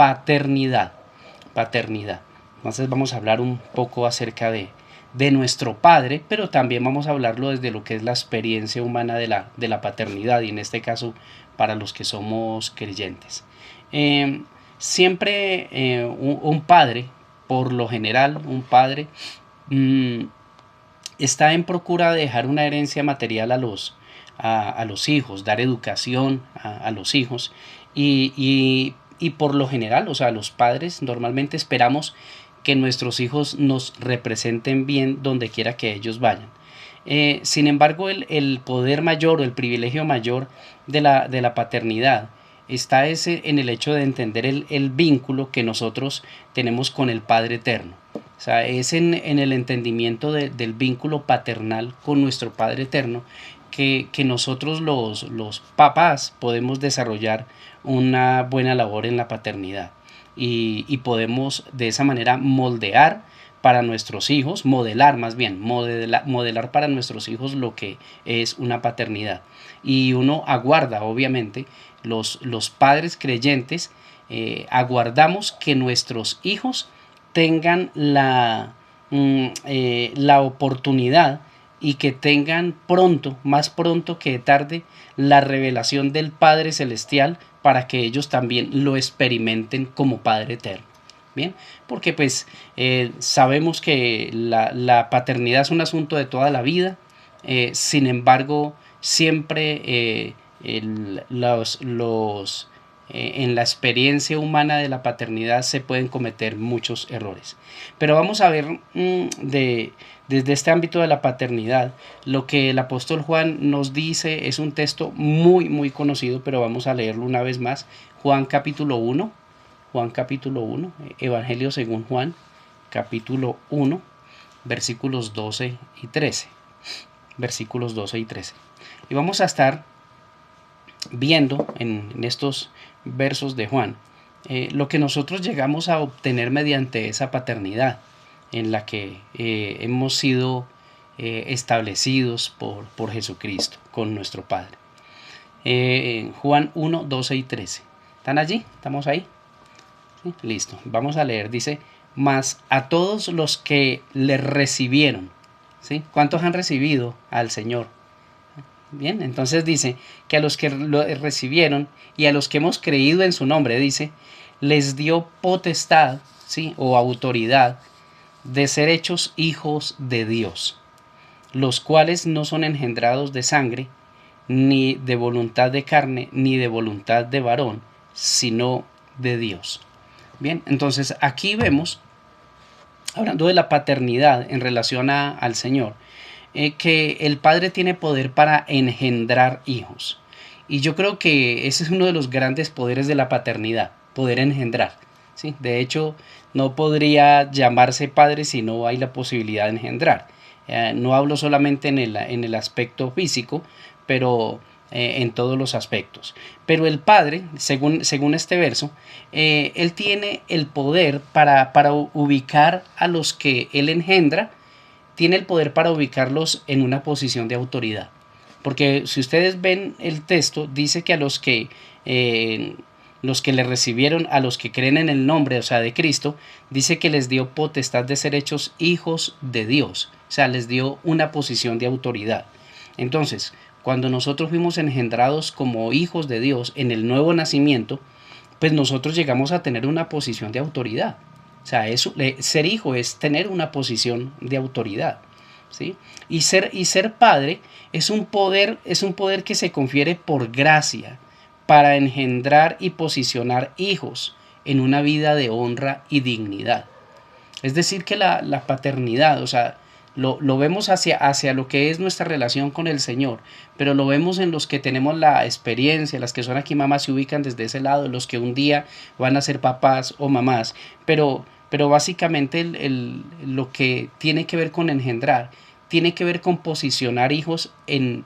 paternidad. Paternidad. Entonces vamos a hablar un poco acerca de nuestro padre, pero también vamos a hablarlo desde lo que es la experiencia humana de la paternidad, y en este caso para los que somos creyentes. Siempre un padre, por lo general, un padre está en procura de dejar una herencia material a los hijos, dar educación a los hijos, y por lo general, o sea, los padres normalmente esperamos que nuestros hijos nos representen bien donde quiera que ellos vayan. Sin embargo, el poder mayor o el privilegio mayor de la paternidad está en el hecho de entender el vínculo que nosotros tenemos con el Padre Eterno. O sea, es en el entendimiento del vínculo paternal con nuestro Padre Eterno que nosotros los papás podemos desarrollar una buena labor en la paternidad, y podemos de esa manera moldear para nuestros hijos, modelar más bien, modelar para nuestros hijos lo que es una paternidad. Y uno aguarda, obviamente, los padres creyentes, aguardamos que nuestros hijos tengan la oportunidad y que tengan pronto, más pronto que tarde, la revelación del Padre Celestial para que ellos también lo experimenten como Padre Eterno. Bien, porque pues sabemos que la paternidad es un asunto de toda la vida, sin embargo, siempre en la experiencia humana de la paternidad se pueden cometer muchos errores. Pero vamos a ver desde este ámbito de la paternidad, lo que el apóstol Juan nos dice. Es un texto muy, muy conocido, pero vamos a leerlo una vez más. Juan capítulo 1, Evangelio según Juan, capítulo 1, versículos 12 y 13. Versículos 12 y 13. Y vamos a estar viendo en estos versos de Juan lo que nosotros llegamos a obtener mediante esa paternidad en la que hemos sido establecidos por Jesucristo con nuestro Padre. Juan 1, 12 y 13. ¿Están allí? ¿Estamos ahí? ¿Sí? Listo. Vamos a leer. Dice: mas a todos los que le recibieron. ¿Sí? ¿Cuántos han recibido al Señor? Bien, entonces dice que a los que lo recibieron y a los que hemos creído en su nombre, dice, les dio potestad, ¿sí? O autoridad de ser hechos hijos de Dios, los cuales no son engendrados de sangre, ni de voluntad de carne, ni de voluntad de varón, sino de Dios. Bien, entonces aquí vemos, hablando de la paternidad en relación al Señor, que el Padre tiene poder para engendrar hijos. Y yo creo que ese es uno de los grandes poderes de la paternidad, poder engendrar. ¿Sí? De hecho, no podría llamarse padre si no hay la posibilidad de engendrar. No hablo solamente en el aspecto físico, pero en todos los aspectos. Pero el Padre, según este verso, Él tiene el poder para ubicar a los que Él engendra, tiene el poder para ubicarlos en una posición de autoridad. Porque si ustedes ven el texto, dice que a los que le recibieron, a los que creen en el nombre, o sea, de Cristo, dice que les dio potestad de ser hechos hijos de Dios. O sea, les dio una posición de autoridad. Entonces, cuando nosotros fuimos engendrados como hijos de Dios en el nuevo nacimiento, pues nosotros llegamos a tener una posición de autoridad. O sea, ser hijo es tener una posición de autoridad, ¿sí? Y ser padre es un poder que se confiere por gracia para engendrar y posicionar hijos en una vida de honra y dignidad. Es decir, que la paternidad, o sea, lo vemos hacia lo que es nuestra relación con el Señor, pero lo vemos en los que tenemos la experiencia, las que son aquí mamás se ubican desde ese lado, los que un día van a ser papás o mamás, pero básicamente lo que tiene que ver con engendrar, tiene que ver con posicionar hijos en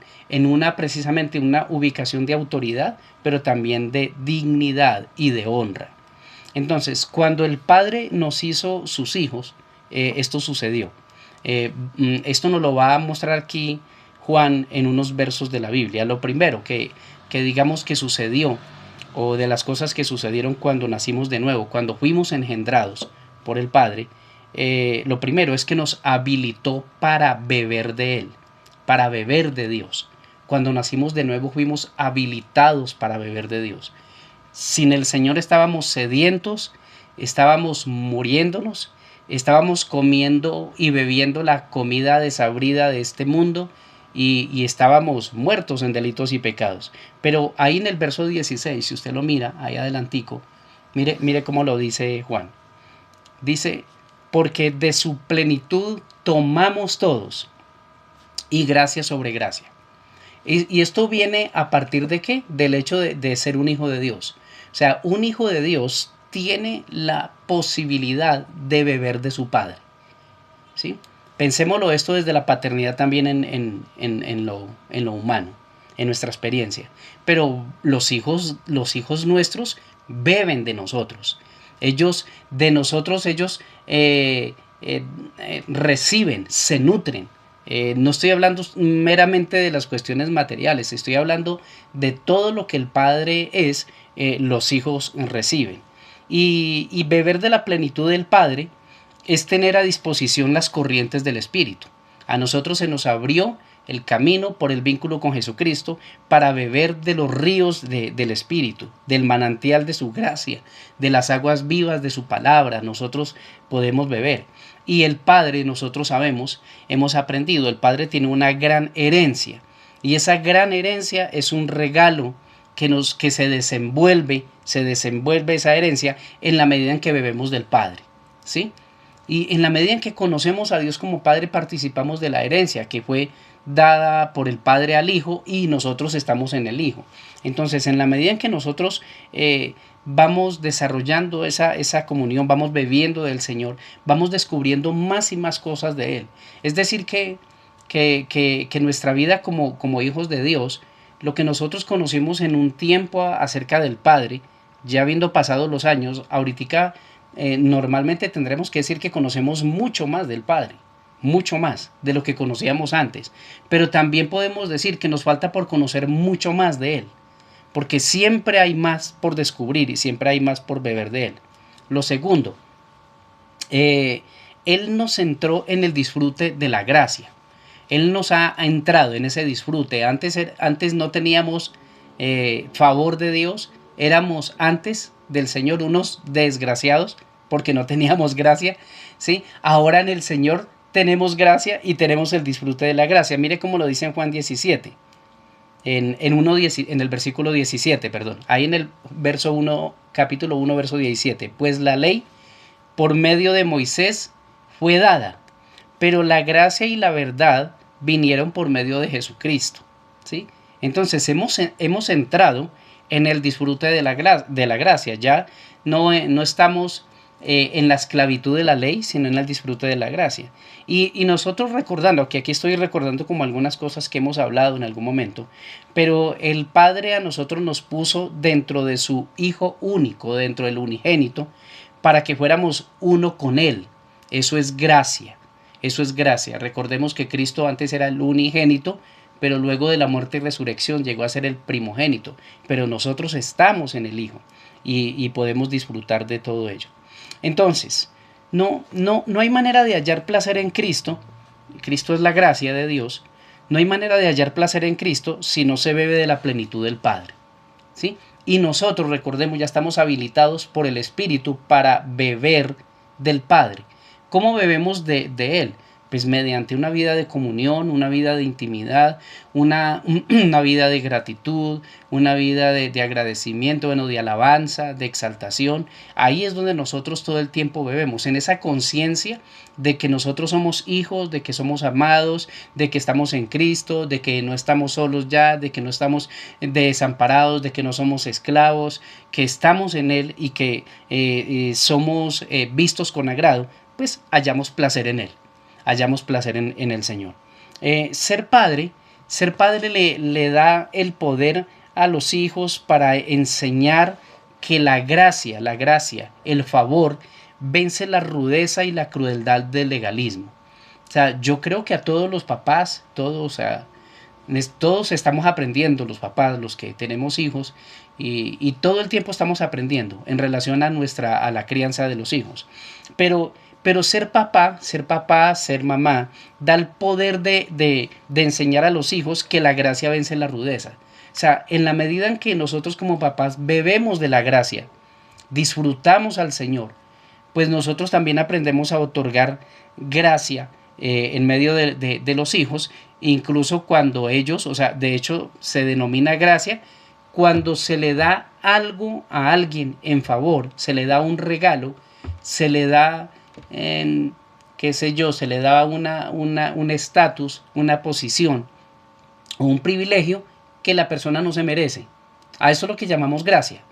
precisamente una ubicación de autoridad, pero también de dignidad y de honra. Entonces, cuando el Padre nos hizo sus hijos, esto sucedió. Esto nos lo va a mostrar aquí Juan en unos versos de la Biblia. Lo primero que digamos que sucedió o de las cosas que sucedieron cuando nacimos de nuevo, cuando fuimos engendrados por el Padre, lo primero es que nos habilitó para beber de Él, para beber de Dios. Cuando nacimos de nuevo fuimos habilitados para beber de Dios. Sin el Señor estábamos sedientos, estábamos muriéndonos, estábamos comiendo y bebiendo la comida desabrida de este mundo y estábamos muertos en delitos y pecados. Pero ahí en el verso 16, si usted lo mira, ahí adelantico, mire cómo lo dice Juan. Dice, porque de su plenitud tomamos todos, y gracia sobre gracia. Y esto viene a partir de ¿qué? Del hecho de ser un hijo de Dios. O sea, un hijo de Dios tiene la posibilidad de beber de su Padre, ¿sí? Pensémoslo esto desde la paternidad también en lo humano, en nuestra experiencia. Pero los hijos nuestros beben de nosotros. Ellos, de nosotros, ellos reciben, se nutren. No estoy hablando meramente de las cuestiones materiales, estoy hablando de todo lo que el Padre es, los hijos reciben. Y beber de la plenitud del Padre es tener a disposición las corrientes del Espíritu. A nosotros se nos abrió el camino por el vínculo con Jesucristo para beber de los ríos del Espíritu, del manantial de su gracia, de las aguas vivas de su palabra. Nosotros podemos beber. Y el Padre, nosotros sabemos, hemos aprendido, el Padre tiene una gran herencia. Y esa gran herencia es un regalo que se desenvuelve esa herencia en la medida en que bebemos del Padre, ¿sí? Y en la medida en que conocemos a Dios como Padre, participamos de la herencia que fue dada por el Padre al Hijo y nosotros estamos en el Hijo. Entonces, en la medida en que nosotros vamos desarrollando esa comunión, vamos bebiendo del Señor, vamos descubriendo más y más cosas de Él. Es decir, que nuestra vida como hijos de Dios, lo que nosotros conocimos en un tiempo acerca del Padre, ya habiendo pasado los años, ahorita normalmente tendremos que decir que conocemos mucho más del Padre, mucho más de lo que conocíamos antes, pero también podemos decir que nos falta por conocer mucho más de Él, porque siempre hay más por descubrir y siempre hay más por beber de Él. Lo segundo, Él nos entró en el disfrute de la gracia. Él nos ha entrado en ese disfrute. Antes no teníamos favor de Dios, éramos antes del Señor unos desgraciados porque no teníamos gracia, ¿sí? Ahora en el Señor tenemos gracia y tenemos el disfrute de la gracia. Mire cómo lo dice en Juan 17, en el versículo 17, perdón. Ahí en el verso 1, capítulo 1, verso 17. Pues la ley por medio de Moisés fue dada, pero la gracia y la verdad vinieron por medio de Jesucristo, ¿sí? Entonces hemos entrado en el disfrute de la gracia. Ya no estamos en la esclavitud de la ley, sino en el disfrute de la gracia. Y nosotros recordando, que aquí estoy recordando como algunas cosas que hemos hablado en algún momento, pero el Padre a nosotros nos puso dentro de su Hijo único, dentro del unigénito, para que fuéramos uno con Él. Eso es gracia. Eso es gracia. Recordemos que Cristo antes era el unigénito, pero luego de la muerte y resurrección llegó a ser el primogénito. Pero nosotros estamos en el Hijo y podemos disfrutar de todo ello. Entonces, no hay manera de hallar placer en Cristo. Cristo es la gracia de Dios. No hay manera de hallar placer en Cristo si no se bebe de la plenitud del Padre, ¿sí? Y nosotros, recordemos, ya estamos habilitados por el Espíritu para beber del Padre. ¿Cómo bebemos de Él? Pues mediante una vida de comunión, una vida de intimidad, una vida de gratitud, una vida de agradecimiento, bueno, de alabanza, de exaltación. Ahí es donde nosotros todo el tiempo bebemos, en esa conciencia de que nosotros somos hijos, de que somos amados, de que estamos en Cristo, de que no estamos solos ya, de que no estamos desamparados, de que no somos esclavos, que estamos en Él y que somos vistos con agrado, pues hallamos placer en Él. Hallamos placer en el Señor. Ser padre le da el poder a los hijos para enseñar que la gracia, el favor, vence la rudeza y la crueldad del legalismo. O sea, yo creo que a todos los papás, todos, o sea, Todos estamos aprendiendo, los papás, los que tenemos hijos, y todo el tiempo estamos aprendiendo en relación a la crianza de los hijos. Pero, pero ser papá, ser mamá, da el poder de enseñar a los hijos que la gracia vence la rudeza. O sea, en la medida en que nosotros como papás bebemos de la gracia, disfrutamos al Señor, pues nosotros también aprendemos a otorgar gracia en medio de los hijos, incluso cuando ellos, o sea, de hecho se denomina gracia cuando se le da algo a alguien en favor, se le da un regalo, se le da, qué sé yo, se le da un estatus, una posición o un privilegio que la persona no se merece. A eso es lo que llamamos gracia.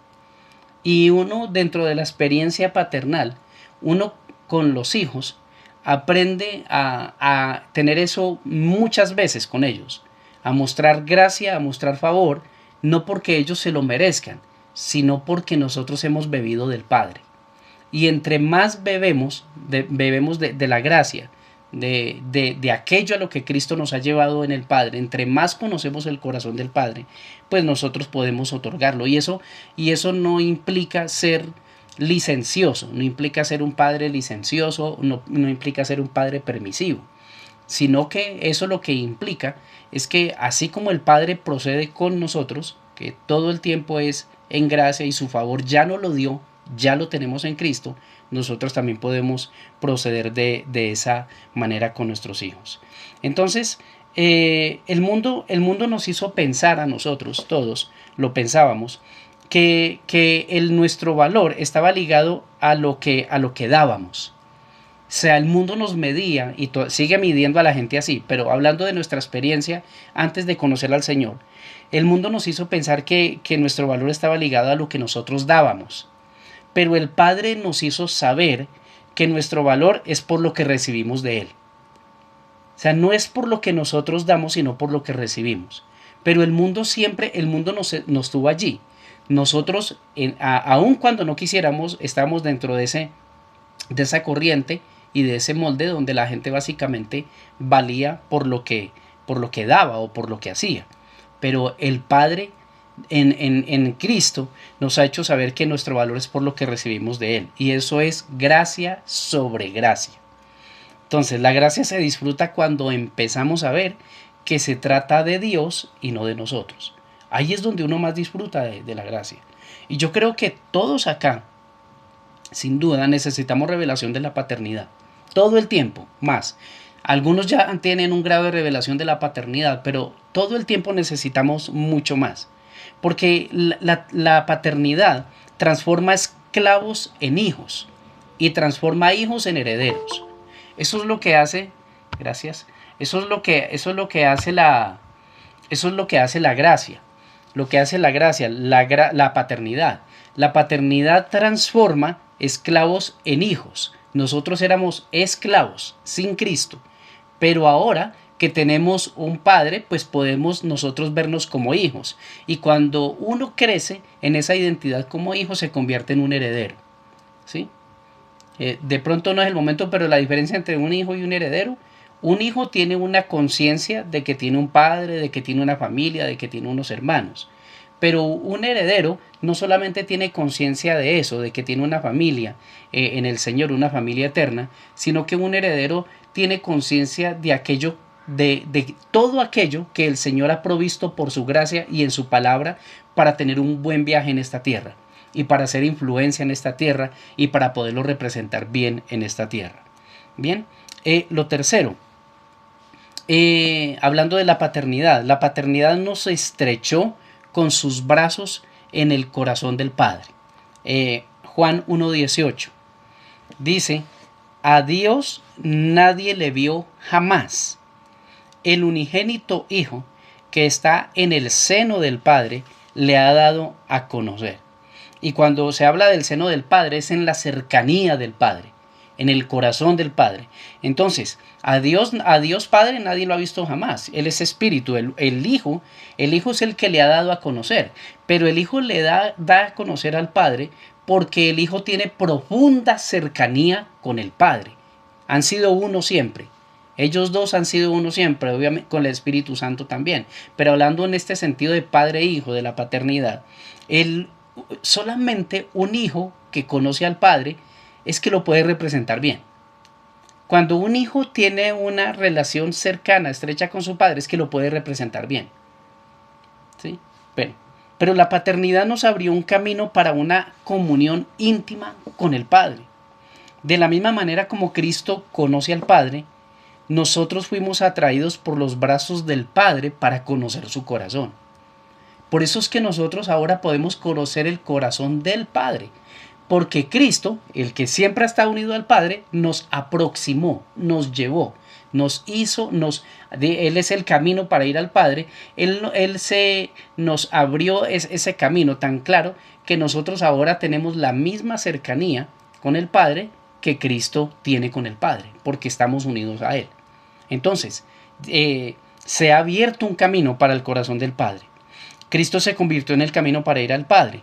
Y uno, dentro de la experiencia paternal, uno con los hijos aprende a tener eso muchas veces con ellos, a mostrar gracia, a mostrar favor, no porque ellos se lo merezcan, sino porque nosotros hemos bebido del Padre. Y entre más bebemos de la gracia, de aquello a lo que Cristo nos ha llevado en el Padre, entre más conocemos el corazón del Padre, pues nosotros podemos otorgarlo. Y eso no implica ser licencioso, no implica ser un padre licencioso, no implica ser un padre permisivo, sino que eso lo que implica es que así como el Padre procede con nosotros, que todo el tiempo es en gracia y su favor ya nos lo dio, ya lo tenemos en Cristo, nosotros también podemos proceder de esa manera con nuestros hijos. Entonces, el mundo nos hizo pensar a nosotros, todos lo pensábamos, que nuestro valor estaba ligado a lo que dábamos. O sea, el mundo nos medía y sigue midiendo a la gente así, pero hablando de nuestra experiencia antes de conocer al Señor, el mundo nos hizo pensar que nuestro valor estaba ligado a lo que nosotros dábamos. Pero el Padre nos hizo saber que nuestro valor es por lo que recibimos de Él. O sea, no es por lo que nosotros damos, sino por lo que recibimos. Pero el mundo nos tuvo allí. Nosotros, aun cuando no quisiéramos, estamos dentro de esa corriente y de ese molde donde la gente básicamente valía por lo que daba o por lo que hacía. Pero el Padre en Cristo nos ha hecho saber que nuestro valor es por lo que recibimos de Él. Y eso es gracia sobre gracia. Entonces la gracia se disfruta cuando empezamos a ver que se trata de Dios y no de nosotros. Ahí es donde uno más disfruta de la gracia. Y yo creo que todos acá, sin duda, necesitamos revelación de la paternidad. Todo el tiempo, más. Algunos ya tienen un grado de revelación de la paternidad, pero todo el tiempo necesitamos mucho más. Porque la paternidad transforma esclavos en hijos y transforma hijos en herederos. Eso es lo que hace, gracias, eso es lo que hace la gracia. Lo que hace la gracia, la paternidad. La paternidad transforma esclavos en hijos. Nosotros éramos esclavos sin Cristo, pero ahora que tenemos un padre, pues podemos nosotros vernos como hijos. Y cuando uno crece en esa identidad como hijo, se convierte en un heredero. ¿Sí? De pronto no es el momento, pero la diferencia entre un hijo y un heredero: un hijo tiene una conciencia de que tiene un padre, de que tiene una familia, de que tiene unos hermanos. Pero un heredero no solamente tiene conciencia de eso, de que tiene una familia en el Señor, una familia eterna, sino que un heredero tiene conciencia de todo aquello que el Señor ha provisto por su gracia y en su palabra para tener un buen viaje en esta tierra y para hacer influencia en esta tierra y para poderlo representar bien en esta tierra. Bien, lo tercero, hablando de la paternidad nos estrechó con sus brazos en el corazón del Padre. Juan 1:18 dice: a Dios nadie le vio jamás. El unigénito Hijo que está en el seno del Padre le ha dado a conocer. Y cuando se habla del seno del Padre, es en la cercanía del Padre, en el corazón del Padre. Entonces, a Dios Padre nadie lo ha visto jamás. Él es espíritu. El Hijo es el que le ha dado a conocer. Pero el Hijo le da a conocer al Padre porque el Hijo tiene profunda cercanía con el Padre. Han sido uno siempre. Ellos dos han sido uno siempre, obviamente con el Espíritu Santo también. Pero hablando en este sentido de padre e hijo, de la paternidad, solamente un hijo que conoce al padre es que lo puede representar bien. Cuando un hijo tiene una relación cercana, estrecha con su padre, es que lo puede representar bien. ¿Sí? Pero la paternidad nos abrió un camino para una comunión íntima con el Padre. De la misma manera como Cristo conoce al Padre, nosotros fuimos atraídos por los brazos del Padre para conocer su corazón. Por eso es que nosotros ahora podemos conocer el corazón del Padre, porque Cristo, el que siempre ha estado unido al Padre, nos aproximó, nos llevó, nos hizo, Él es el camino para ir al Padre. Él nos abrió ese camino tan claro que nosotros ahora tenemos la misma cercanía con el Padre que Cristo tiene con el Padre, porque estamos unidos a Él. Entonces, se ha abierto un camino para el corazón del Padre. Cristo se convirtió en el camino para ir al Padre.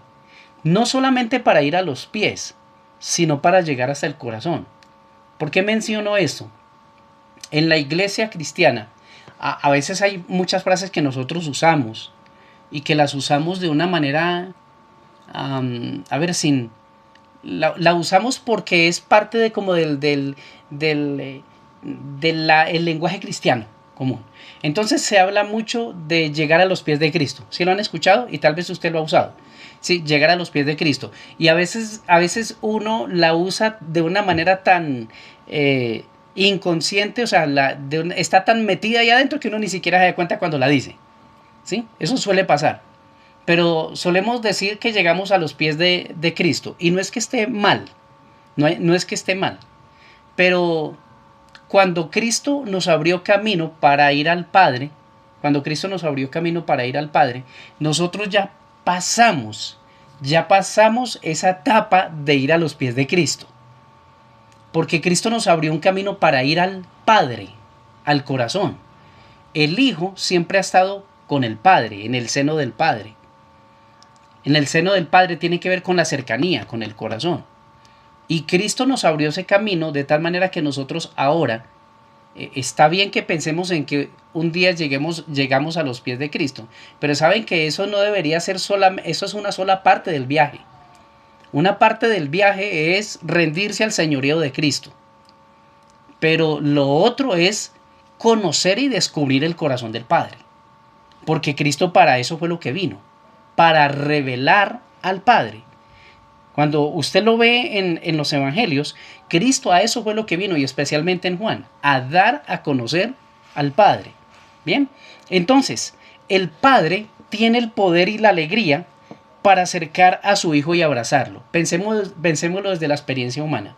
No solamente para ir a los pies, sino para llegar hasta el corazón. ¿Por qué menciono esto? En la iglesia cristiana, a veces hay muchas frases que nosotros usamos y que las usamos de una manera, la usamos porque es parte de como del el lenguaje cristiano común. Entonces se habla mucho de llegar a los pies de Cristo. ¿Sí lo han escuchado? Y tal vez usted lo ha usado. Sí, llegar a los pies de Cristo. Y a veces uno la usa de una manera tan inconsciente, o sea, está tan metida ahí adentro que uno ni siquiera se da cuenta cuando la dice. ¿Sí? Eso suele pasar. Pero solemos decir que llegamos a los pies de Cristo. Y no es que esté mal. No es que esté mal. Pero cuando Cristo nos abrió camino para ir al Padre, nosotros ya pasamos esa etapa de ir a los pies de Cristo. Porque Cristo nos abrió un camino para ir al Padre, al corazón. El Hijo siempre ha estado con el Padre, en el seno del Padre. En el seno del Padre tiene que ver con la cercanía, con el corazón. Y Cristo nos abrió ese camino de tal manera que nosotros ahora, está bien que pensemos en que un día llegamos a los pies de Cristo, pero saben que eso no debería ser eso es una sola parte del viaje. Una parte del viaje es rendirse al señorío de Cristo, pero lo otro es conocer y descubrir el corazón del Padre, porque Cristo para eso fue lo que vino, para revelar al Padre. Cuando usted lo ve en los evangelios, Cristo a eso fue lo que vino, y especialmente en Juan, a dar a conocer al Padre. Bien, entonces, el Padre tiene el poder y la alegría para acercar a su Hijo y abrazarlo. Pensémoslo desde la experiencia humana.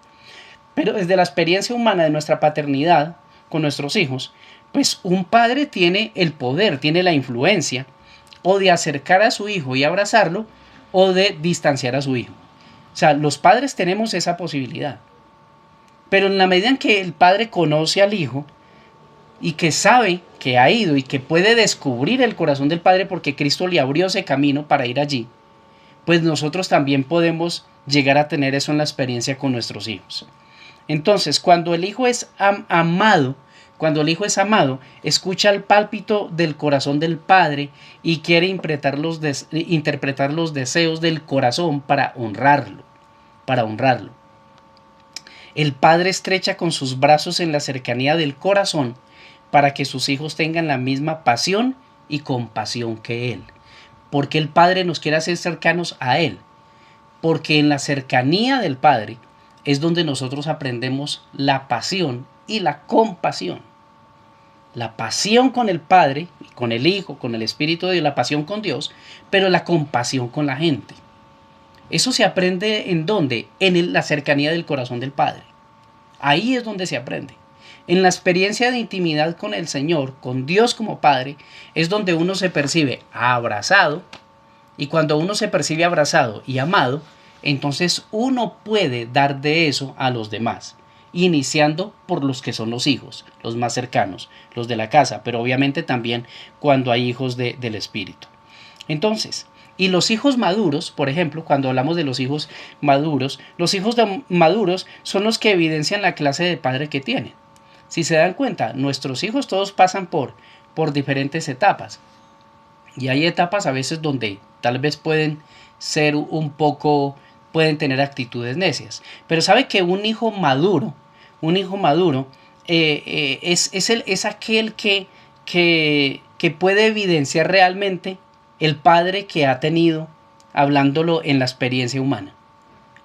Pero desde la experiencia humana de nuestra paternidad con nuestros hijos, pues un padre tiene el poder, tiene la influencia, o de acercar a su hijo y abrazarlo, o de distanciar a su hijo. O sea, los padres tenemos esa posibilidad. Pero en la medida en que el padre conoce al hijo y que sabe que ha ido y que puede descubrir el corazón del Padre porque Cristo le abrió ese camino para ir allí, pues nosotros también podemos llegar a tener eso en la experiencia con nuestros hijos. Entonces, cuando el hijo es amado, escucha el pálpito del corazón del Padre y quiere interpretar los deseos del corazón para honrarlo. El Padre estrecha con sus brazos en la cercanía del corazón para que sus hijos tengan la misma pasión y compasión que Él. Porque el Padre nos quiere hacer cercanos a Él. Porque en la cercanía del Padre es donde nosotros aprendemos la pasión y la compasión. La pasión con el Padre, con el Hijo, con el Espíritu de Dios, la pasión con Dios, pero la compasión con la gente. Eso se aprende ¿en dónde? En la cercanía del corazón del Padre. Ahí es donde se aprende. En la experiencia de intimidad con el Señor, con Dios como Padre, es donde uno se percibe abrazado. Y cuando uno se percibe abrazado y amado, entonces uno puede dar de eso a los demás. Iniciando por los que son los hijos, los más cercanos, los de la casa, pero obviamente también cuando hay hijos del Espíritu. Entonces, y los hijos maduros, por ejemplo, cuando hablamos de los hijos maduros son los que evidencian la clase de padre que tienen. Si se dan cuenta, nuestros hijos todos pasan por diferentes etapas. Y hay etapas a veces donde tal vez pueden ser un poco, pueden tener actitudes necias. Pero sabe que un hijo maduro es aquel que puede evidenciar realmente el padre que ha tenido, hablándolo en la experiencia humana.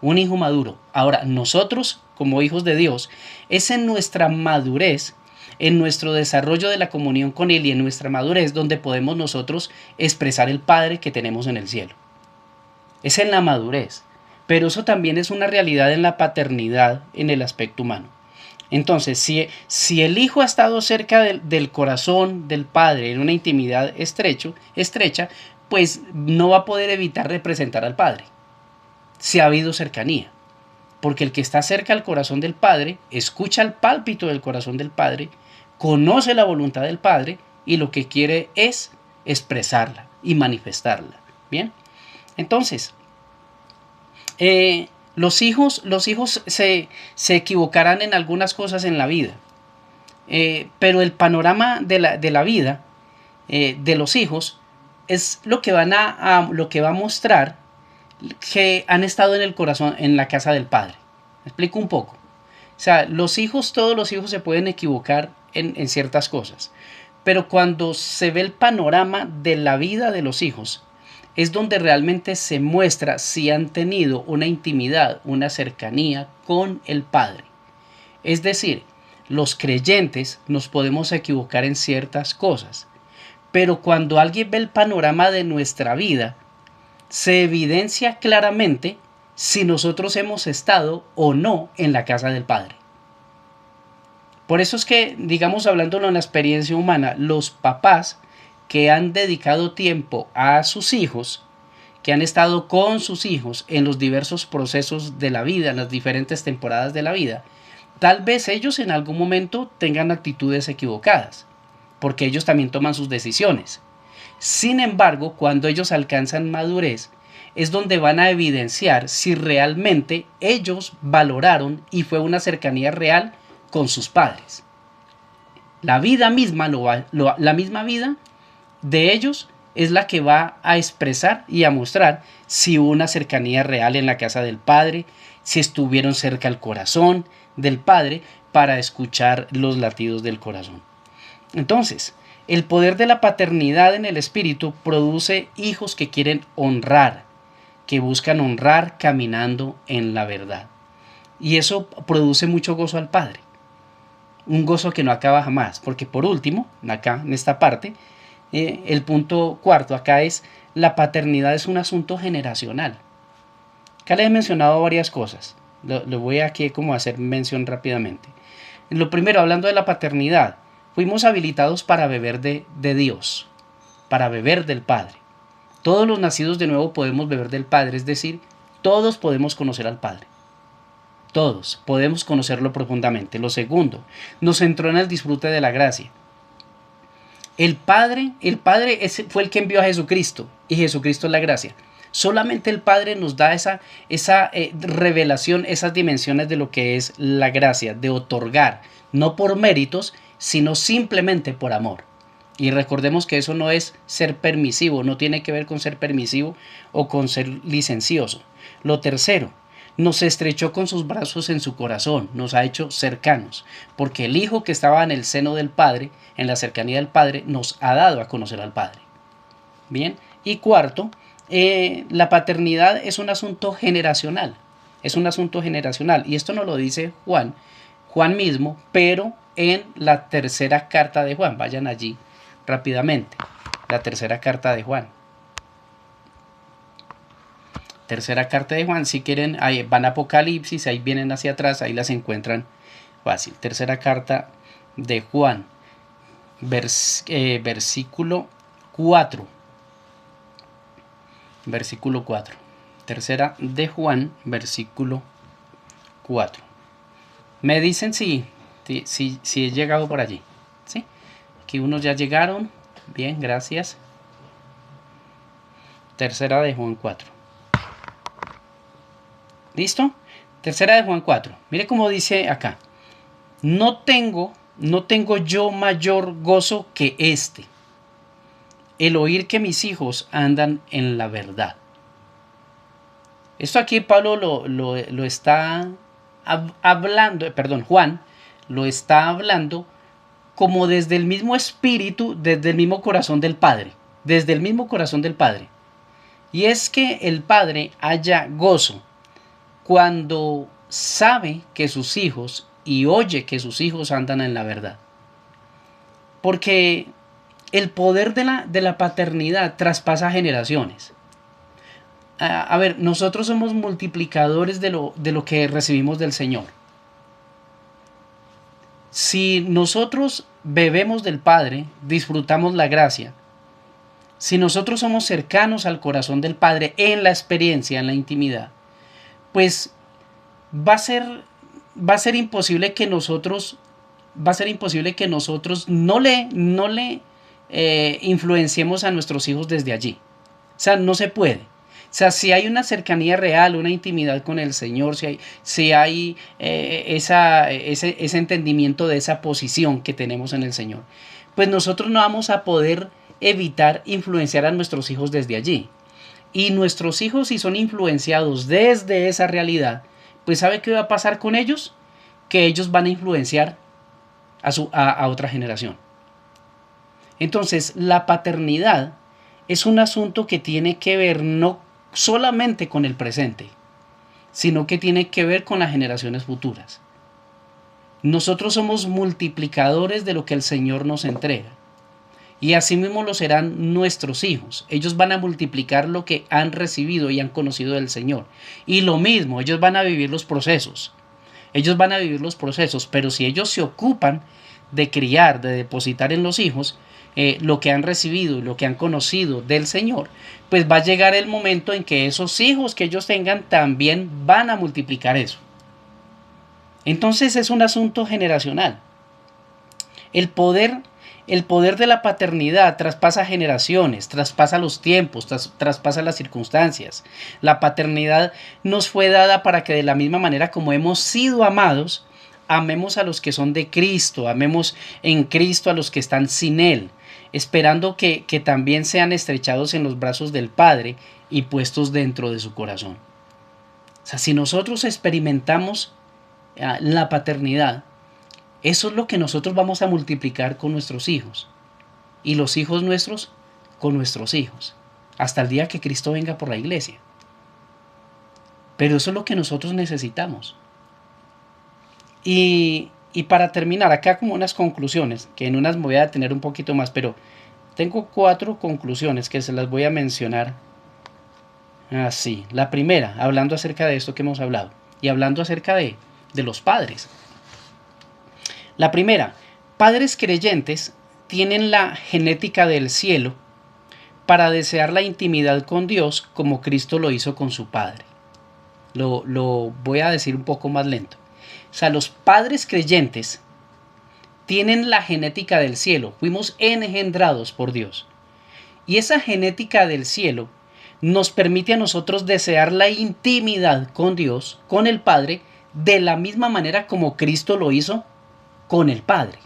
Un hijo maduro. Ahora, nosotros, como hijos de Dios, es en nuestra madurez, en nuestro desarrollo de la comunión con Él y en nuestra madurez donde podemos nosotros expresar el Padre que tenemos en el cielo. Es en la madurez. Pero eso también es una realidad en la paternidad, en el aspecto humano. Entonces, si el hijo ha estado cerca del corazón del padre en una intimidad estrecha, pues no va a poder evitar representar al padre. Si ha habido cercanía. Porque el que está cerca al corazón del Padre, escucha el pálpito del corazón del Padre, conoce la voluntad del Padre y lo que quiere es expresarla y manifestarla. Bien, entonces, los hijos se equivocarán en algunas cosas en la vida, pero el panorama de la vida de los hijos es lo que lo que va a mostrar que han estado en el corazón, en la casa del Padre. ¿Me explico un poco? O sea, todos los hijos se pueden equivocar en ciertas cosas, pero cuando se ve el panorama de la vida de los hijos, es donde realmente se muestra si han tenido una intimidad, una cercanía con el Padre. Es decir, los creyentes nos podemos equivocar en ciertas cosas, pero cuando alguien ve el panorama de nuestra vida, se evidencia claramente si nosotros hemos estado o no en la casa del Padre. Por eso es que, digamos, hablándolo en la experiencia humana, los papás que han dedicado tiempo a sus hijos, que han estado con sus hijos en los diversos procesos de la vida, en las diferentes temporadas de la vida, tal vez ellos en algún momento tengan actitudes equivocadas, porque ellos también toman sus decisiones. Sin embargo, cuando ellos alcanzan madurez, es donde van a evidenciar si realmente ellos valoraron y fue una cercanía real con sus padres. La vida misma, la misma vida de ellos es la que va a expresar y a mostrar si hubo una cercanía real en la casa del Padre, si estuvieron cerca al corazón del Padre para escuchar los latidos del corazón. Entonces, el poder de la paternidad en el espíritu produce hijos que quieren honrar, que buscan honrar caminando en la verdad. Y eso produce mucho gozo al Padre. Un gozo que no acaba jamás. Porque por último, acá en esta parte, el punto cuarto acá es la paternidad es un asunto generacional. Acá les he mencionado varias cosas. Lo voy aquí como a hacer mención rápidamente. Lo primero, hablando de la paternidad, fuimos habilitados para beber de Dios, para beber del Padre. Todos los nacidos de nuevo podemos beber del Padre, es decir, todos podemos conocer al Padre. Todos podemos conocerlo profundamente. Lo segundo, nos entró en el disfrute de la gracia. El Padre fue el que envió a Jesucristo y Jesucristo es la gracia. Solamente el Padre nos da esa revelación, esas dimensiones de lo que es la gracia, de otorgar, no por méritos, sino simplemente por amor. Y recordemos que eso no es ser permisivo, no tiene que ver con ser permisivo o con ser licencioso. Lo tercero, nos estrechó con sus brazos en su corazón, nos ha hecho cercanos, porque el Hijo que estaba en el seno del Padre, en la cercanía del Padre, nos ha dado a conocer al Padre. Bien, y cuarto, la paternidad es un asunto generacional, y esto nos lo dice Juan mismo, pero en la tercera carta de Juan. Vayan allí rápidamente, la tercera carta de Juan. Tercera carta de Juan, si quieren, ahí van a Apocalipsis, ahí vienen hacia atrás, ahí las encuentran fácil. Tercera carta de Juan, versículo 4. Versículo 4. Tercera de Juan, versículo 4. Me dicen si he llegado por allí. ¿Sí? Aquí unos ya llegaron. Bien, gracias. Tercera de Juan 4. ¿Listo? Tercera de Juan 4. Mire cómo dice acá. No tengo no tengo yo mayor gozo que este, el oír que mis hijos andan en la verdad. Esto aquí Pablo lo está hablando, perdón, Juan lo está hablando como desde el mismo espíritu, desde el mismo corazón del Padre, desde el mismo corazón del Padre. Y es que el Padre haya gozo cuando sabe que sus hijos y oye que sus hijos andan en la verdad. Porque el poder de la paternidad traspasa generaciones. A ver, nosotros somos multiplicadores de lo que recibimos del Señor. Si nosotros bebemos del Padre, disfrutamos la gracia. Si nosotros somos cercanos al corazón del Padre en la experiencia, en la intimidad, pues va a ser imposible que nosotros no le influenciemos a nuestros hijos desde allí. O sea, no se puede. O sea, si hay una cercanía real, una intimidad con el Señor, si hay ese entendimiento de esa posición que tenemos en el Señor, pues nosotros no vamos a poder evitar influenciar a nuestros hijos desde allí. Y nuestros hijos, si son influenciados desde esa realidad, pues ¿sabe qué va a pasar con ellos? Que ellos van a influenciar a otra generación. Entonces, la paternidad es un asunto que tiene que ver no solamente con el presente, sino que tiene que ver con las generaciones futuras. Nosotros somos multiplicadores de lo que el Señor nos entrega. Y así mismo lo serán nuestros hijos. Ellos van a multiplicar lo que han recibido y han conocido del Señor. Y lo mismo, ellos van a vivir los procesos. Pero si ellos se ocupan de criar, de depositar en los hijos lo que han recibido y lo que han conocido del Señor, pues va a llegar el momento en que esos hijos que ellos tengan también van a multiplicar eso. Entonces es un asunto generacional. El poder de la paternidad traspasa generaciones, traspasa los tiempos, traspasa las circunstancias. La paternidad nos fue dada para que de la misma manera como hemos sido amados, amemos a los que son de Cristo, amemos en Cristo a los que están sin Él, esperando que también sean estrechados en los brazos del Padre y puestos dentro de su corazón. O sea, si nosotros experimentamos la paternidad, eso es lo que nosotros vamos a multiplicar con nuestros hijos. Y los hijos nuestros con nuestros hijos. Hasta el día que Cristo venga por la iglesia. Pero eso es lo que nosotros necesitamos. Y para terminar, acá como unas conclusiones, que en unas me voy a detener un poquito más, pero tengo 4 conclusiones que se las voy a mencionar así. La primera, hablando acerca de esto que hemos hablado. Y hablando acerca de los padres. La primera, padres creyentes tienen la genética del cielo para desear la intimidad con Dios como Cristo lo hizo con su Padre. Lo voy a decir un poco más lento. O sea, los padres creyentes tienen la genética del cielo. Fuimos engendrados por Dios. Y esa genética del cielo nos permite a nosotros desear la intimidad con Dios, con el Padre, de la misma manera como Cristo lo hizo con el Padre.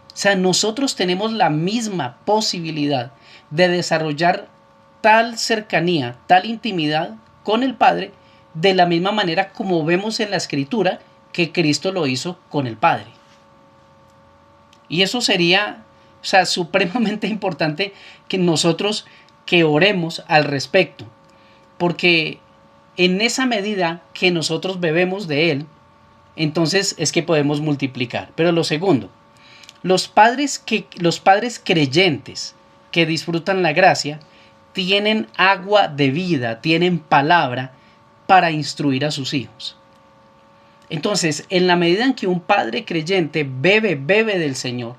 O sea, nosotros tenemos la misma posibilidad de desarrollar tal cercanía, tal intimidad con el Padre, de la misma manera como vemos en la Escritura que Cristo lo hizo con el Padre. Y eso sería, o sea, supremamente importante que nosotros que oremos al respecto, porque en esa medida que nosotros bebemos de Él, entonces es que podemos multiplicar. Pero lo segundo, los padres creyentes que disfrutan la gracia tienen agua de vida, tienen palabra para instruir a sus hijos. Entonces, en la medida en que un padre creyente bebe del Señor,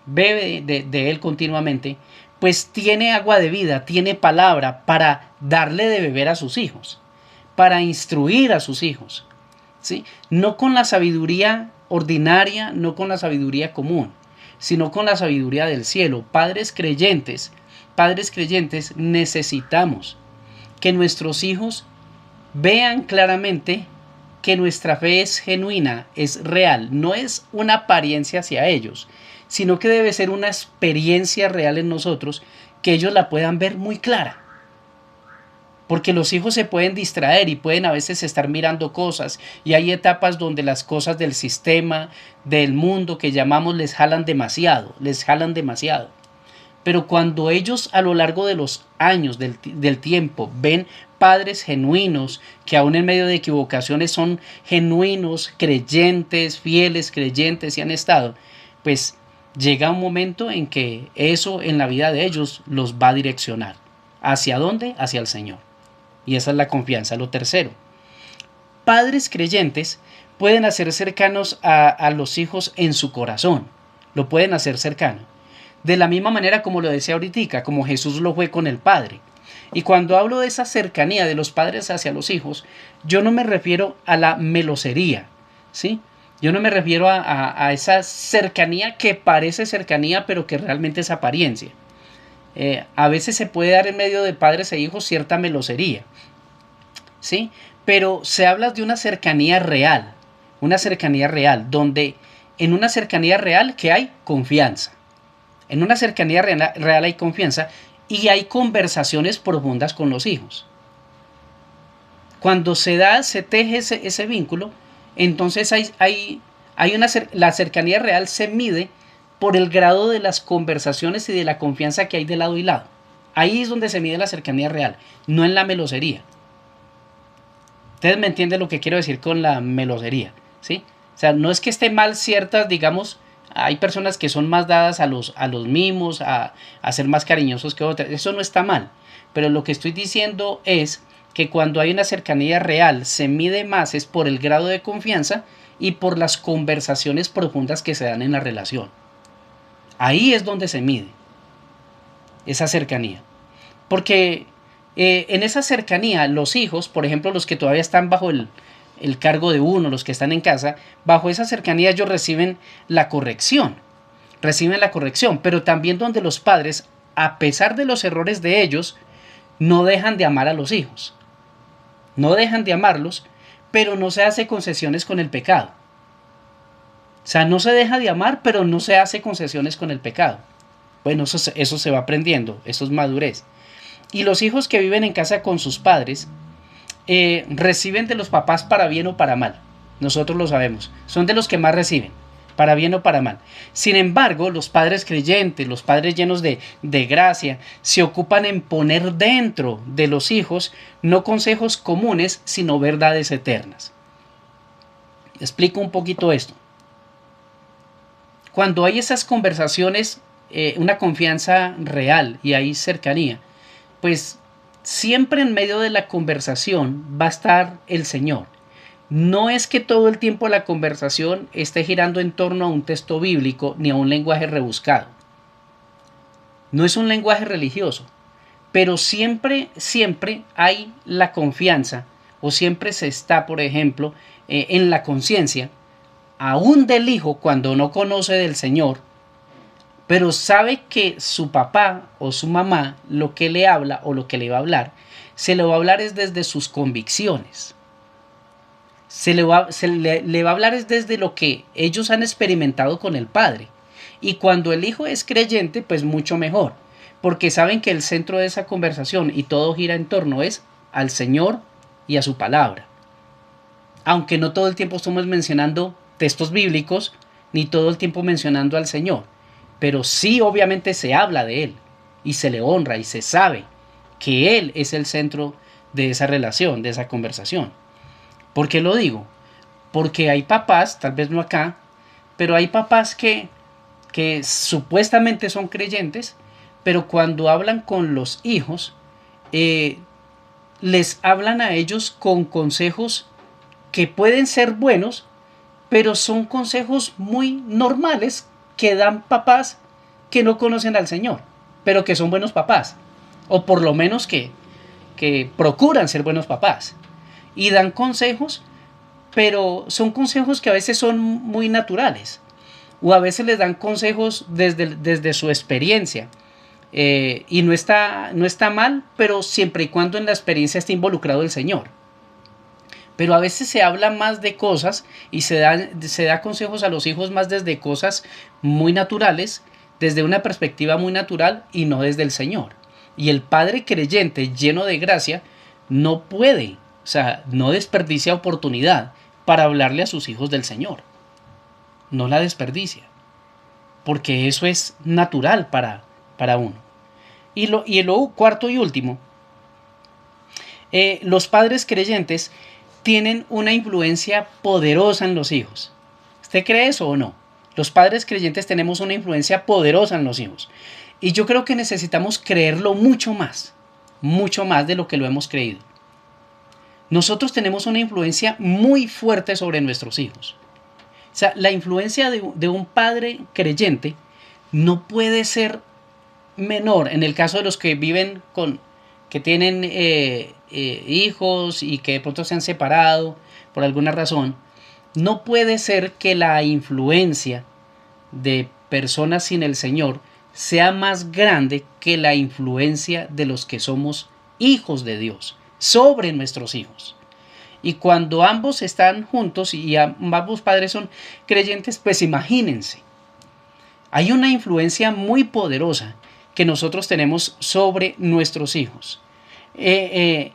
bebe de Él continuamente, pues tiene agua de vida, tiene palabra para darle de beber a sus hijos, para instruir a sus hijos. ¿Sí? No con la sabiduría ordinaria, no con la sabiduría común, sino con la sabiduría del cielo. Padres creyentes necesitamos que nuestros hijos vean claramente que nuestra fe es genuina, es real, no es una apariencia hacia ellos, sino que debe ser una experiencia real en nosotros, que ellos la puedan ver muy clara. Porque los hijos se pueden distraer y pueden a veces estar mirando cosas, y hay etapas donde las cosas del sistema, del mundo que llamamos, les jalan demasiado, les jalan demasiado. Pero cuando ellos a lo largo de los años, del tiempo, ven padres genuinos, que aún en medio de equivocaciones son genuinos, creyentes, fieles creyentes y han estado, pues llega un momento en que eso en la vida de ellos los va a direccionar. ¿Hacia dónde? Hacia el Señor. Y esa es la confianza. Lo tercero, padres creyentes pueden hacer cercanos a los hijos en su corazón. Lo pueden hacer cercano. De la misma manera como lo decía ahorita, como Jesús lo fue con el Padre. Y cuando hablo de esa cercanía de los padres hacia los hijos, yo no me refiero a la melosería, ¿sí? Yo no me refiero a esa cercanía que parece cercanía, pero que realmente es apariencia. A veces se puede dar en medio de padres e hijos cierta melosería, ¿sí? Pero se habla de una cercanía real, donde en una cercanía real que hay confianza. En una cercanía real hay confianza y hay conversaciones profundas con los hijos. Cuando se teje ese vínculo, entonces la cercanía real se mide por el grado de las conversaciones y de la confianza que hay de lado y lado. Ahí es donde se mide la cercanía real, no en la melosería. Ustedes me entienden lo que quiero decir con la melosería, ¿sí? O sea, no es que esté mal ciertas, digamos, hay personas que son más dadas a los mimos, a ser más cariñosos que otras. Eso no está mal. Pero lo que estoy diciendo es que cuando hay una cercanía real, se mide más es por el grado de confianza y por las conversaciones profundas que se dan en la relación. Ahí es donde se mide esa cercanía. Porque en esa cercanía, los hijos, por ejemplo, los que todavía están bajo el cargo de uno, los que están en casa, bajo esa cercanía ellos reciben la corrección, pero también donde los padres, a pesar de los errores de ellos, no dejan de amar a los hijos, no dejan de amarlos, pero no se hace concesiones con el pecado. O sea, no se deja de amar, pero no se hace concesiones con el pecado. Bueno, eso se va aprendiendo, eso es madurez. Y los hijos que viven en casa con sus padres, reciben de los papás para bien o para mal. Nosotros lo sabemos. Son de los que más reciben, para bien o para mal. Sin embargo, los padres creyentes, los padres llenos de gracia, se ocupan en poner dentro de los hijos no consejos comunes, sino verdades eternas. Explico un poquito esto. Cuando hay esas conversaciones, una confianza real y hay cercanía, pues siempre en medio de la conversación va a estar el Señor. No es que todo el tiempo la conversación esté girando en torno a un texto bíblico ni a un lenguaje rebuscado. No es un lenguaje religioso, pero siempre hay la confianza, o siempre se está, por ejemplo, en la conciencia, aún del hijo cuando no conoce del Señor, pero sabe que su papá o su mamá lo que le habla o lo que le va a hablar, se lo va a hablar es desde sus convicciones. Le va a hablar es desde lo que ellos han experimentado con el Padre. Y cuando el hijo es creyente, pues mucho mejor, porque saben que el centro de esa conversación y todo gira en torno es al Señor y a su palabra. Aunque no todo el tiempo estamos mencionando textos bíblicos, ni todo el tiempo mencionando al Señor. Pero sí, obviamente se habla de Él y se le honra y se sabe que Él es el centro de esa relación, de esa conversación. ¿Por qué lo digo? Porque hay papás, tal vez no acá, pero hay papás que supuestamente son creyentes, pero cuando hablan con los hijos, les hablan a ellos con consejos que pueden ser buenos, pero son consejos muy normales que dan papás que no conocen al Señor, pero que son buenos papás, o por lo menos que procuran ser buenos papás, y dan consejos, pero son consejos que a veces son muy naturales, o a veces les dan consejos desde su experiencia, y no está mal, pero siempre y cuando en la experiencia esté involucrado el Señor. Pero a veces se habla más de cosas y se da consejos a los hijos más desde cosas muy naturales, desde una perspectiva muy natural y no desde el Señor. Y el padre creyente, lleno de gracia, no puede, o sea, no desperdicia oportunidad para hablarle a sus hijos del Señor. No la desperdicia, porque eso es natural para uno. Y lo cuarto y último, los padres creyentes tienen una influencia poderosa en los hijos. ¿Usted cree eso o no? Los padres creyentes tenemos una influencia poderosa en los hijos. Y yo creo que necesitamos creerlo mucho más de lo que lo hemos creído. Nosotros tenemos una influencia muy fuerte sobre nuestros hijos. O sea, la influencia de un padre creyente no puede ser menor en el caso de los que viven que tienen hijos y que de pronto se han separado por alguna razón. No puede ser que la influencia de personas sin el Señor sea más grande que la influencia de los que somos hijos de Dios sobre nuestros hijos. Y cuando ambos están juntos y ambos padres son creyentes, pues imagínense, hay una influencia muy poderosa que nosotros tenemos sobre nuestros hijos. Y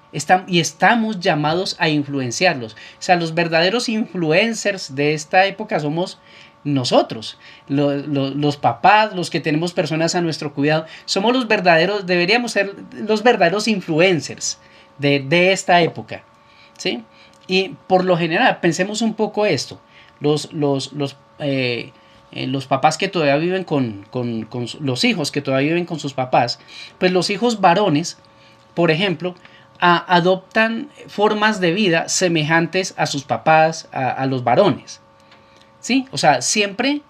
estamos llamados a influenciarlos. O sea, los verdaderos influencers de esta época somos nosotros, los papás, los que tenemos personas a nuestro cuidado. Somos los verdaderos, deberíamos ser los verdaderos influencers de esta época, ¿sí? Y por lo general, pensemos un poco esto. Los papás que todavía viven con los hijos que todavía viven con sus papás, pues los hijos varones, por ejemplo, adoptan formas de vida semejantes a sus papás, a los varones. ¿Sí? O sea, siempre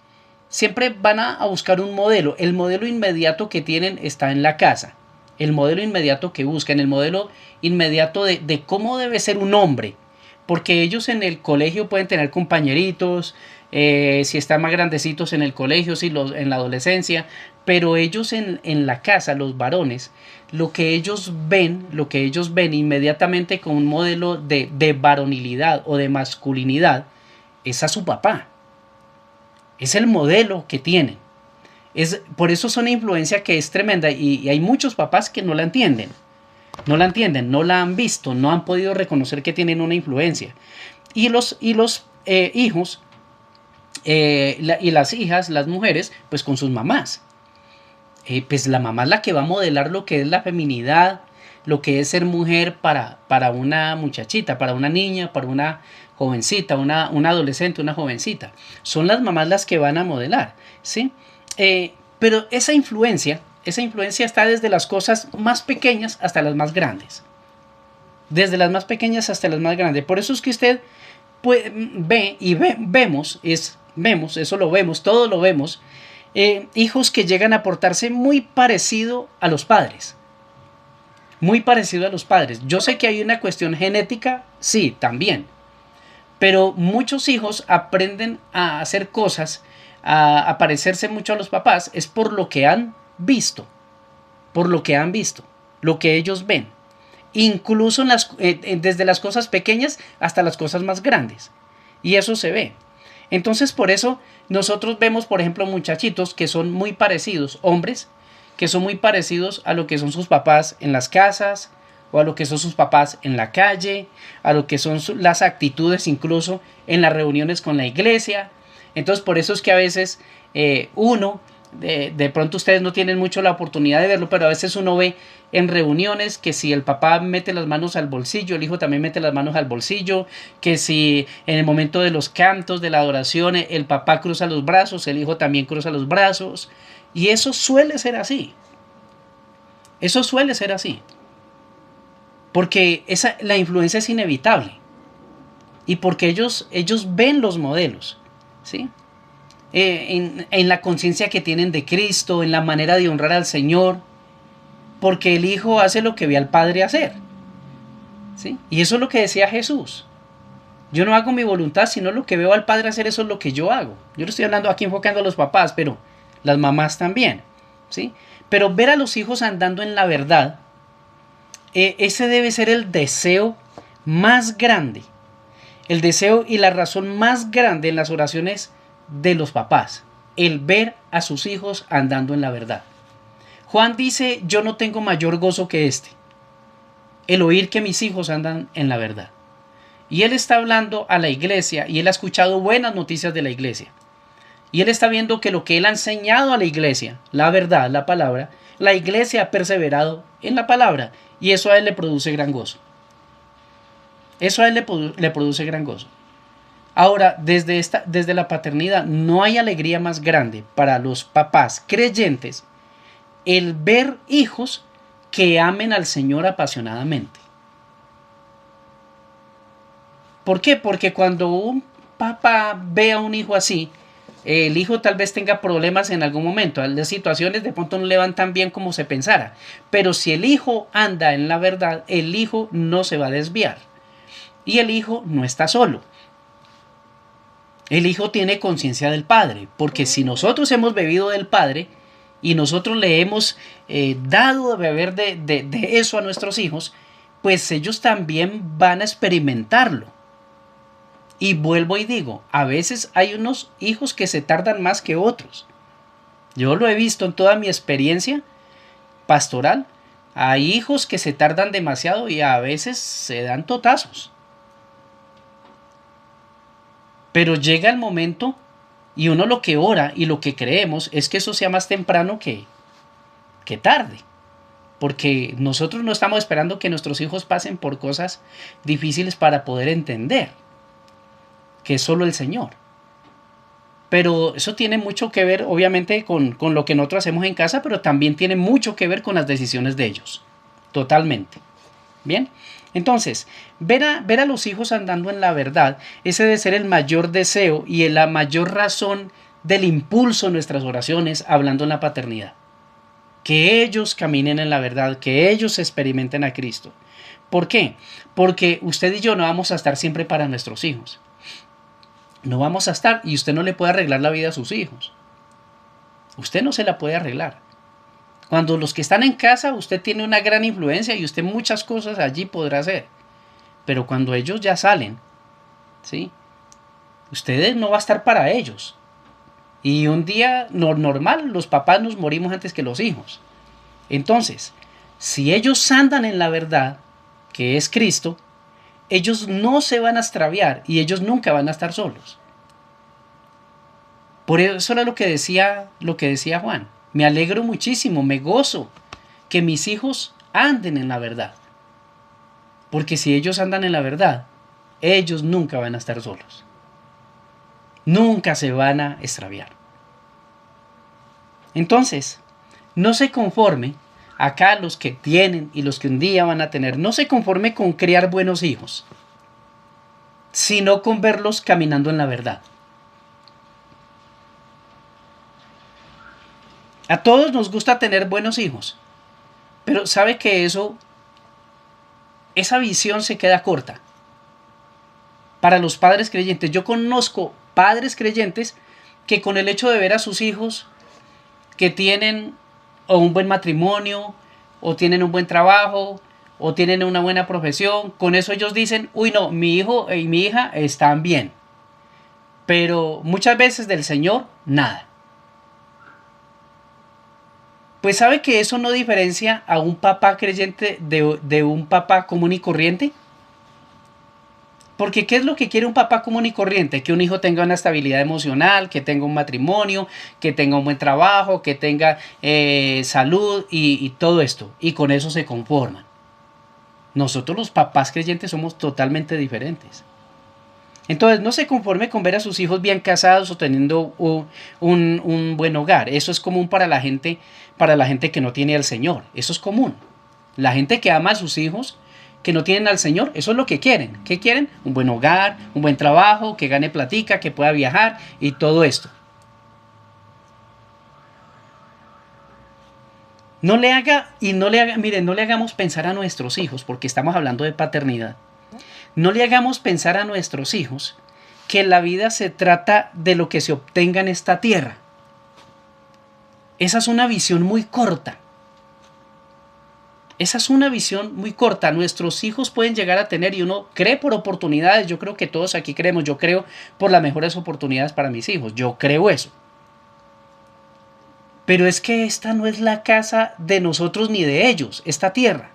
van a buscar un modelo. El modelo inmediato que tienen está en la casa. El modelo inmediato que buscan, el modelo inmediato de cómo debe ser un hombre. Porque ellos en el colegio pueden tener compañeritos, si están más grandecitos en el colegio, en la adolescencia, pero ellos en la casa, los varones, lo que ellos ven inmediatamente con un modelo de varonilidad o de masculinidad es a su papá. Es el modelo que tienen. Por eso es una influencia que es tremenda y hay muchos papás que no la entienden. No la entienden, no la han visto, no han podido reconocer que tienen una influencia. Y los hijos y las hijas, las mujeres, pues con sus mamás. Pues la mamá es la que va a modelar lo que es la feminidad, lo que es ser mujer para una muchachita, para una niña, para una jovencita, una adolescente, una jovencita. Son las mamás las que van a modelar, ¿sí? Pero esa influencia está desde las cosas más pequeñas hasta las más grandes. Desde las más pequeñas hasta las más grandes. Por eso es que usted vemos, todos lo vemos, hijos que llegan a portarse muy parecido a los padres. Muy parecido a los padres. Yo sé que hay una cuestión genética, sí, también. Pero muchos hijos aprenden a hacer cosas, a parecerse mucho a los papás, es por lo que han visto, lo que ellos ven. Incluso desde las cosas pequeñas hasta las cosas más grandes. Y eso se ve. Entonces por eso nosotros vemos, por ejemplo, muchachitos que son muy parecidos, hombres, que son muy parecidos a lo que son sus papás en las casas, o a lo que son sus papás en la calle, a lo que son las actitudes incluso en las reuniones con la iglesia. Entonces por eso es que a veces de pronto ustedes no tienen mucho la oportunidad de verlo, pero a veces uno ve en reuniones que si el papá mete las manos al bolsillo, el hijo también mete las manos al bolsillo, que si en el momento de los cantos, de la adoración, el papá cruza los brazos, el hijo también cruza los brazos, y eso suele ser así. Eso suele ser así. Porque la influencia es inevitable. Y porque ellos ven los modelos, ¿sí? En la conciencia que tienen de Cristo, en la manera de honrar al Señor, porque el hijo hace lo que ve al padre hacer, ¿sí? Y eso es lo que decía Jesús. Yo no hago mi voluntad, sino lo que veo al padre hacer, eso es lo que yo hago. Yo le estoy hablando aquí enfocando a los papás, pero las mamás también, ¿sí? Pero ver a los hijos andando en la verdad, ese debe ser el deseo más grande el deseo y la razón más grande en las oraciones de los papás, el ver a sus hijos andando en la verdad. Juan dice, yo no tengo mayor gozo que este, el oír que mis hijos andan en la verdad. Y él está hablando a la iglesia y él ha escuchado buenas noticias de la iglesia. Y él está viendo que lo que él ha enseñado a la iglesia, la verdad, la palabra, la iglesia ha perseverado en la palabra y eso a él le produce gran gozo. Eso a él le produce gran gozo. Ahora, desde la paternidad, no hay alegría más grande para los papás creyentes el ver hijos que amen al Señor apasionadamente. ¿Por qué? Porque cuando un papá ve a un hijo así, el hijo tal vez tenga problemas en algún momento, las situaciones de pronto no le van tan bien como se pensara, pero si el hijo anda en la verdad, el hijo no se va a desviar y el hijo no está solo. El hijo tiene conciencia del Padre, porque si nosotros hemos bebido del Padre y nosotros le hemos dado de beber de eso a nuestros hijos, pues ellos también van a experimentarlo. Y vuelvo y digo, a veces hay unos hijos que se tardan más que otros. Yo lo he visto en toda mi experiencia pastoral. Hay hijos que se tardan demasiado y a veces se dan totazos. Pero llega el momento y uno lo que ora y lo que creemos es que eso sea más temprano que tarde. Porque nosotros no estamos esperando que nuestros hijos pasen por cosas difíciles para poder entender que es solo el Señor. Pero eso tiene mucho que ver, obviamente, con lo que nosotros hacemos en casa, pero también tiene mucho que ver con las decisiones de ellos. Totalmente. Bien. Entonces, ver a los hijos andando en la verdad, ese debe ser el mayor deseo y la mayor razón del impulso en nuestras oraciones hablando en la paternidad. Que ellos caminen en la verdad, que ellos experimenten a Cristo. ¿Por qué? Porque usted y yo no vamos a estar siempre para nuestros hijos. No vamos a estar y usted no le puede arreglar la vida a sus hijos. Usted no se la puede arreglar. Cuando los que están en casa, usted tiene una gran influencia y usted muchas cosas allí podrá hacer. Pero cuando ellos ya salen, ¿sí? Usted no va a estar para ellos. Y un día normal, los papás nos morimos antes que los hijos. Entonces, si ellos andan en la verdad, que es Cristo, ellos no se van a extraviar y ellos nunca van a estar solos. Por eso era lo que decía Juan. Me alegro muchísimo, me gozo que mis hijos anden en la verdad. Porque si ellos andan en la verdad, ellos nunca van a estar solos. Nunca se van a extraviar. Entonces, no se conforme, acá los que tienen y los que un día van a tener, no se conforme con criar buenos hijos, sino con verlos caminando en la verdad. A todos nos gusta tener buenos hijos, pero sabe que esa visión se queda corta. Para los padres creyentes, yo conozco padres creyentes que con el hecho de ver a sus hijos que tienen o un buen matrimonio, o tienen un buen trabajo, o tienen una buena profesión, con eso ellos dicen, uy no, mi hijo y mi hija están bien. Pero muchas veces del Señor, nada. Pues ¿sabe que eso no diferencia a un papá creyente de un papá común y corriente? Porque ¿qué es lo que quiere un papá común y corriente? Que un hijo tenga una estabilidad emocional, que tenga un matrimonio, que tenga un buen trabajo, que tenga salud y todo esto. Y con eso se conforman. Nosotros los papás creyentes somos totalmente diferentes. Entonces no se conforme con ver a sus hijos bien casados o teniendo un buen hogar. Eso es común para la gente que no tiene al Señor. Eso es común. La gente que ama a sus hijos, que no tienen al Señor, eso es lo que quieren. ¿Qué quieren? Un buen hogar, un buen trabajo, que gane platica, que pueda viajar y todo esto. No le hagamos pensar a nuestros hijos, porque estamos hablando de paternidad. No le hagamos pensar a nuestros hijos que la vida se trata de lo que se obtenga en esta tierra. Esa es una visión muy corta. Esa es una visión muy corta. Nuestros hijos pueden llegar a tener, y uno cree por oportunidades. Yo creo que todos aquí creemos. Yo creo por las mejores oportunidades para mis hijos. Yo creo eso. Pero es que esta no es la casa de nosotros ni de ellos, esta tierra.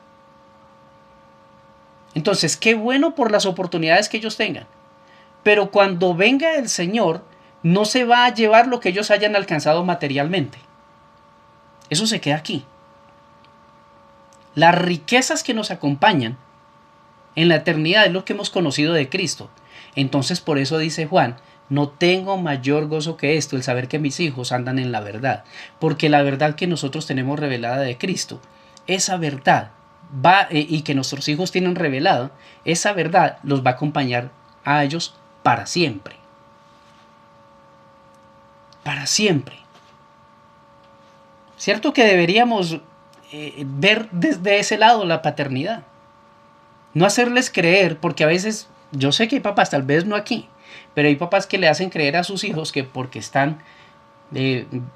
Entonces, qué bueno por las oportunidades que ellos tengan. Pero cuando venga el Señor, no se va a llevar lo que ellos hayan alcanzado materialmente. Eso se queda aquí. Las riquezas que nos acompañan en la eternidad es lo que hemos conocido de Cristo. Entonces, por eso dice Juan, no tengo mayor gozo que esto, el saber que mis hijos andan en la verdad. Porque la verdad que nosotros tenemos revelada de Cristo, esa verdad y que nuestros hijos tienen revelado, esa verdad los va a acompañar a ellos para siempre. Para siempre. Cierto que deberíamos ver desde ese lado la paternidad. No hacerles creer, porque a veces, yo sé que hay papás, tal vez no aquí, pero hay papás que le hacen creer a sus hijos que porque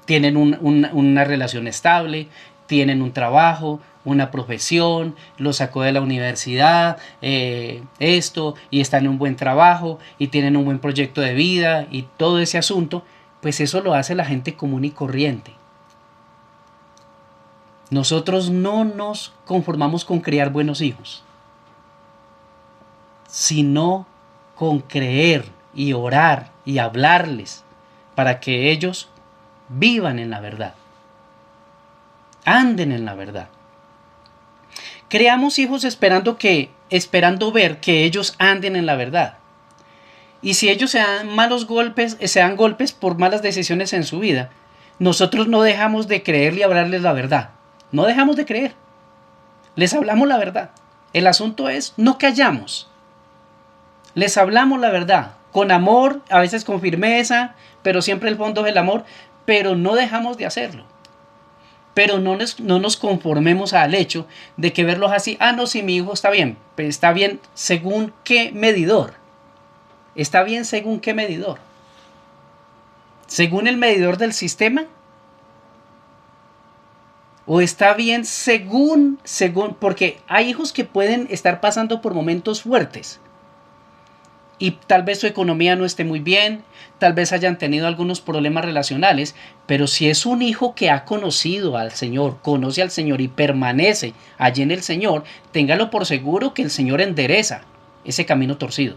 tienen una relación estable, tienen un trabajo, una profesión, lo sacó de la universidad, esto, y están en un buen trabajo, y tienen un buen proyecto de vida, y todo ese asunto, pues eso lo hace la gente común y corriente. Nosotros no nos conformamos con criar buenos hijos, sino con creer y orar y hablarles para que ellos vivan en la verdad, anden en la verdad. Creamos hijos esperando ver que ellos anden en la verdad. Y si ellos se dan malos golpes, se dan golpes por malas decisiones en su vida, nosotros no dejamos de creerle y hablarles la verdad. No dejamos de creer. Les hablamos la verdad. El asunto es no callamos. Les hablamos la verdad. Con amor, a veces con firmeza, pero siempre el fondo es el amor. Pero no dejamos de hacerlo. Pero no nos conformemos al hecho de que verlos así. Ah, no, si mi hijo está bien. Pero está bien según qué medidor. Está bien según qué medidor. ¿Según el medidor del sistema? ¿O está bien según, porque hay hijos que pueden estar pasando por momentos fuertes y tal vez su economía no esté muy bien, tal vez hayan tenido algunos problemas relacionales, pero si es un hijo que ha conocido al Señor, conoce al Señor y permanece allí en el Señor, téngalo por seguro que el Señor endereza ese camino torcido.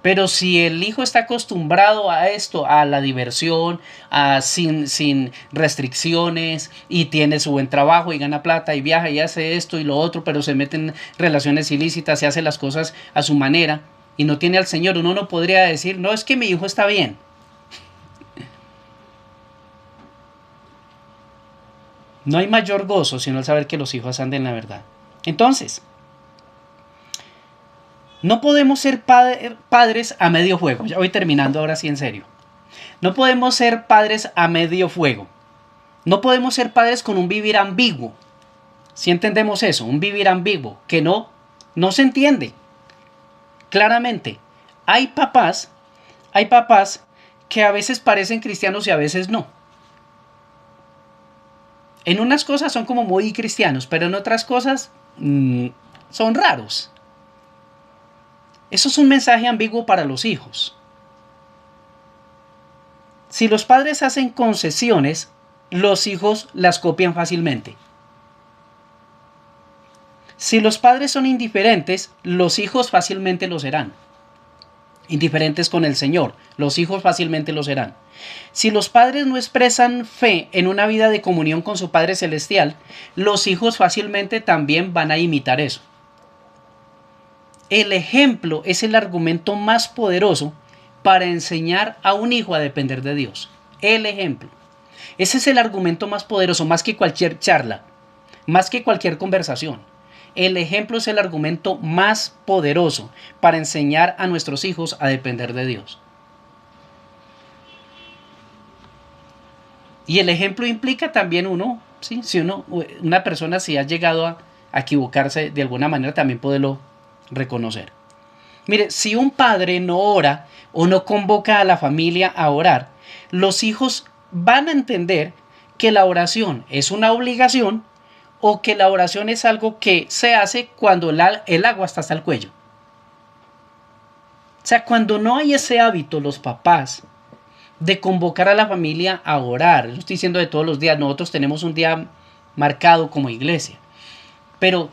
Pero si el hijo está acostumbrado a esto, a la diversión, sin restricciones, y tiene su buen trabajo y gana plata y viaja y hace esto y lo otro, pero se mete en relaciones ilícitas y hace las cosas a su manera y no tiene al Señor, uno no podría decir, no, es que mi hijo está bien. No hay mayor gozo sino el saber que los hijos anden en la verdad. Entonces, no podemos ser padres a medio fuego. Ya voy terminando ahora sí en serio. No podemos ser padres a medio fuego. No podemos ser padres con un vivir ambiguo. Si entendemos eso, un vivir ambiguo, que no se entiende claramente. Hay papás que a veces parecen cristianos y a veces no. En unas cosas son como muy cristianos, pero en otras cosas son raros. Eso es un mensaje ambiguo para los hijos. Si los padres hacen concesiones, los hijos las copian fácilmente. Si los padres son indiferentes, los hijos fácilmente lo serán. Indiferentes con el Señor, los hijos fácilmente lo serán. Si los padres no expresan fe en una vida de comunión con su Padre Celestial, los hijos fácilmente también van a imitar eso. El ejemplo es el argumento más poderoso para enseñar a un hijo a depender de Dios. El ejemplo. Ese es el argumento más poderoso, más que cualquier charla, más que cualquier conversación. El ejemplo es el argumento más poderoso para enseñar a nuestros hijos a depender de Dios. Y el ejemplo implica también ¿sí? Si una persona si ha llegado a equivocarse de alguna manera, también poderlo reconocer. Mire, si un padre no ora o no convoca a la familia a orar, los hijos van a entender que la oración es una obligación o que la oración es algo que se hace cuando el agua está hasta el cuello. O sea, cuando no hay ese hábito, los papás, de convocar a la familia a orar. Yo estoy diciendo de todos los días, nosotros tenemos un día marcado como iglesia. Pero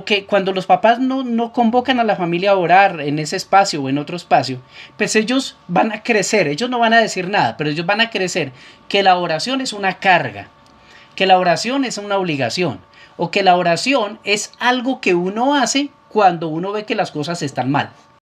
que cuando los papás no convocan a la familia a orar en ese espacio o en otro espacio, pues ellos van a crecer, ellos no van a decir nada, pero ellos van a crecer que la oración es una carga, que la oración es una obligación, o que la oración es algo que uno hace cuando uno ve que las cosas están mal.